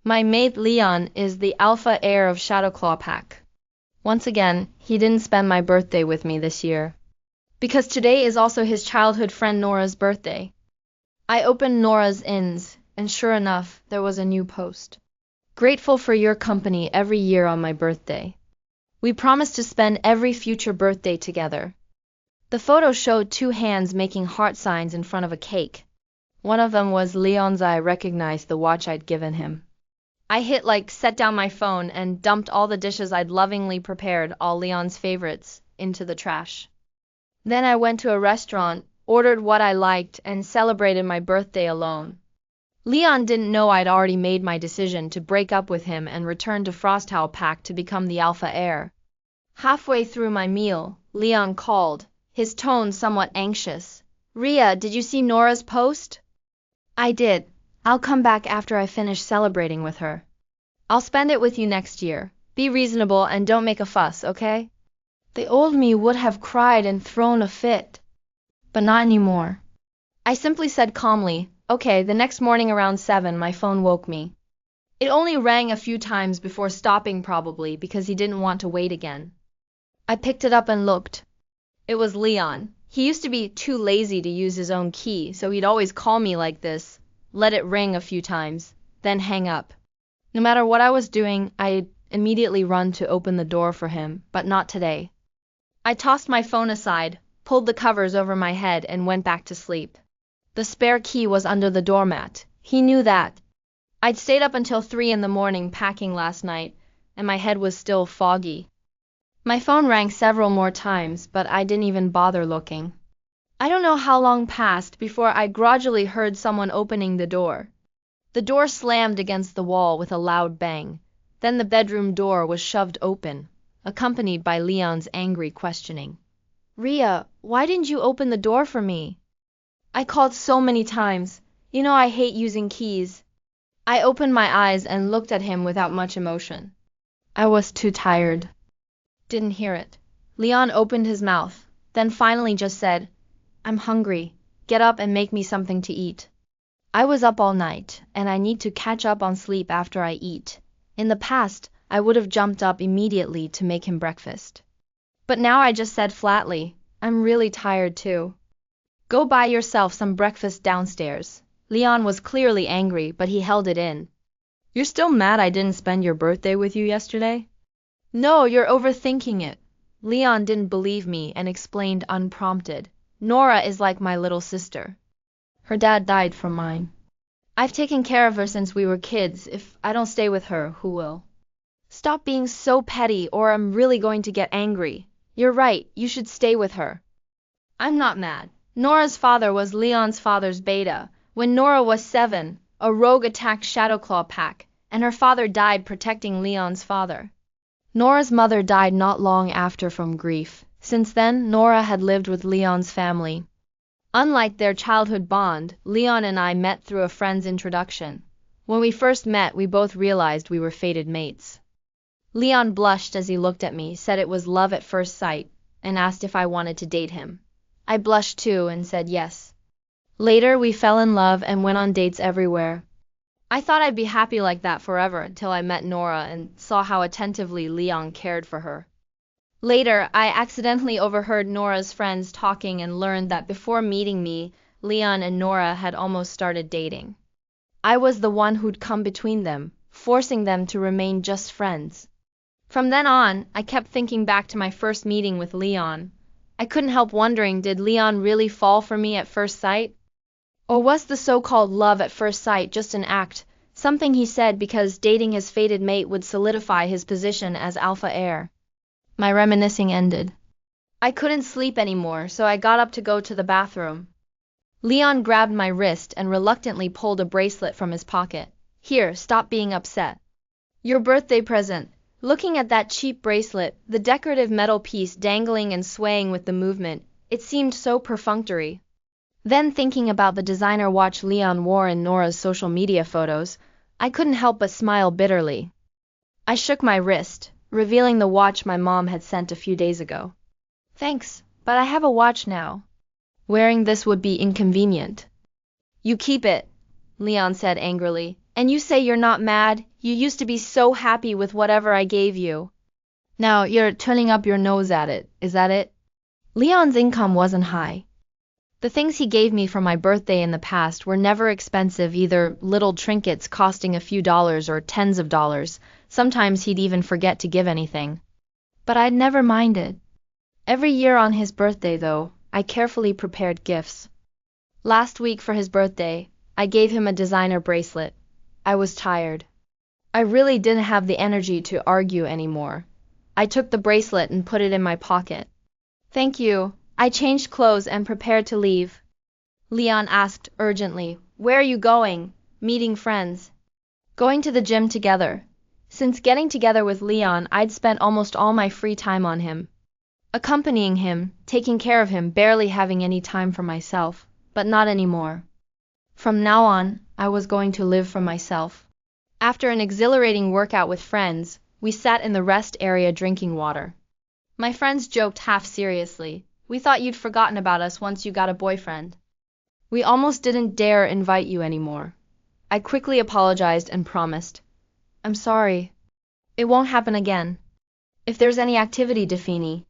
My mate Leon is the alpha heir of Shadowclaw Pack. Once again, he didn't spend my birthday with me this year. Because today is also his childhood friend Nora's birthday. I opened Nora's ins, and sure enough, there was a new post. Grateful for your company every year on my birthday. We promise to spend every future birthday together. The photo showed two hands making heart signs in front of a cake. One of them was Leon's. I recognized the watch I'd given him. I set down my phone and dumped all the dishes I'd lovingly prepared, all Leon's favorites, into the trash. Then I went to a restaurant, ordered what I liked, and celebrated my birthday alone. Leon didn't know I'd already made my decision to break up with him and return to Frosthall Pack to become the alpha heir. Halfway through my meal, Leon called, his tone somewhat anxious. "Ria, did you see Nora's post?" "I did. I'll come back after I finish celebrating with her. I'll spend it with you next year. Be reasonable and don't make a fuss, okay?" The old me would have cried and thrown a fit. But not anymore. I simply said calmly, "Okay." The next morning around 7, my phone woke me. It only rang a few times before stopping, probably because he didn't want to wait again. I picked it up and looked. It was Leon. He used to be too lazy to use his own key, so he'd always call me like this, let it ring a few times, then hang up. No matter what I was doing, I'd immediately run to open the door for him, but not today. I tossed my phone aside, pulled the covers over my head, and went back to sleep. The spare key was under the doormat. He knew that. I'd stayed up until 3 in the morning packing last night, and my head was still foggy. My phone rang several more times, but I didn't even bother looking. I don't know how long passed before I gradually heard someone opening the door. The door slammed against the wall with a loud bang. Then the bedroom door was shoved open, accompanied by Leon's angry questioning. "Ria, why didn't you open the door for me? I called so many times. You know I hate using keys." I opened my eyes and looked at him without much emotion. I was too tired. Didn't hear it. Leon opened his mouth, then finally just said, "I'm hungry. Get up and make me something to eat." I was up all night, and I need to catch up on sleep after I eat. In the past, I would have jumped up immediately to make him breakfast. But now I just said flatly, "I'm really tired too. Go buy yourself some breakfast downstairs." Leon was clearly angry, but he held it in. "You're still mad I didn't spend your birthday with you yesterday?" "No, you're overthinking it." Leon didn't believe me and explained unprompted. "Nora is like my little sister. Her dad died from mine. I've taken care of her since we were kids. If I don't stay with her, who will?" "Stop being so petty or I'm really going to get angry. You're right, you should stay with her." "I'm not mad. Nora's father was Leon's father's beta. When Nora was 7, a rogue attacked Shadowclaw Pack, and her father died protecting Leon's father. Nora's mother died not long after from grief. Since then, Nora had lived with Leon's family. Unlike their childhood bond, Leon and I met through a friend's introduction. When we first met, we both realized we were fated mates." Leon blushed as he looked at me, said it was love at first sight, and asked if I wanted to date him. I blushed too and said yes. Later, we fell in love and went on dates everywhere. I thought I'd be happy like that forever until I met Nora and saw how attentively Leon cared for her. Later, I accidentally overheard Nora's friends talking and learned that before meeting me, Leon and Nora had almost started dating. I was the one who'd come between them, forcing them to remain just friends. From then on, I kept thinking back to my first meeting with Leon. I couldn't help wondering, did Leon really fall for me at first sight? Or was the so-called love at first sight just an act, something he said because dating his fated mate would solidify his position as alpha heir? My reminiscing ended. I couldn't sleep anymore, so I got up to go to the bathroom. Leon grabbed my wrist and reluctantly pulled a bracelet from his pocket. "Here, stop being upset. Your birthday present." Looking at that cheap bracelet, the decorative metal piece dangling and swaying with the movement, it seemed so perfunctory. Then thinking about the designer watch Leon wore in Nora's social media photos, I couldn't help but smile bitterly. I shook my wrist, revealing the watch my mom had sent a few days ago. "Thanks, but I have a watch now. Wearing this would be inconvenient." "You keep it," Leon said angrily. And you say you're not mad? You used to be so happy with whatever I gave you. Now you're turning up your nose at it, is that it? Leon's income wasn't high. The things he gave me for my birthday in the past were never expensive either, little trinkets costing a few dollars or tens of dollars. Sometimes he'd even forget to give anything. But I'd never minded. Every year on his birthday, though, I carefully prepared gifts. Last week for his birthday, I gave him a designer bracelet. I was tired. I really didn't have the energy to argue anymore. I took the bracelet and put it in my pocket. Thank you. I changed clothes and prepared to leave. Leon asked urgently, "Where are you going?" "Meeting friends. Going to the gym together." Since getting together with Leon, I'd spent almost all my free time on him. Accompanying him, taking care of him, barely having any time for myself. But not anymore. From now on, I was going to live for myself. After an exhilarating workout with friends, we sat in the rest area drinking water. My friends joked half seriously, "We thought you'd forgotten about us once you got a boyfriend. We almost didn't dare invite you anymore." I quickly apologized and promised. "I'm sorry. It won't happen again. If there's any activity, Defini,